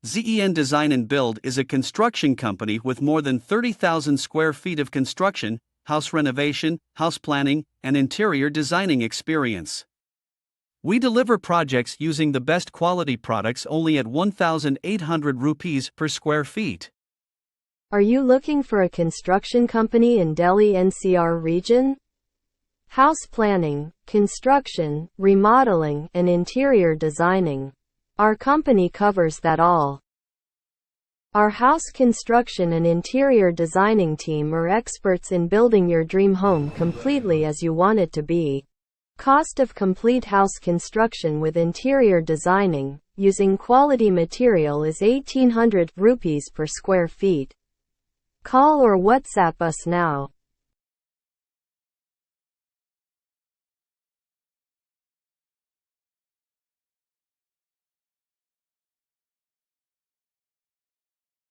ZEN Design and Build is a construction company with more than 30,000 square feet of construction, house renovation, house planning, and interior designing experience. We deliver projects using the best quality products only at 1,800 rupees per square feet. Are you looking for a construction company in Delhi NCR region? House planning, construction, remodeling, and interior designing. Our company covers that all. Our house construction and interior designing team are experts in building your dream home completely as you want it to be. Cost of complete house construction with interior designing, using quality material is 1,800 rupees per square feet. Call or WhatsApp us now.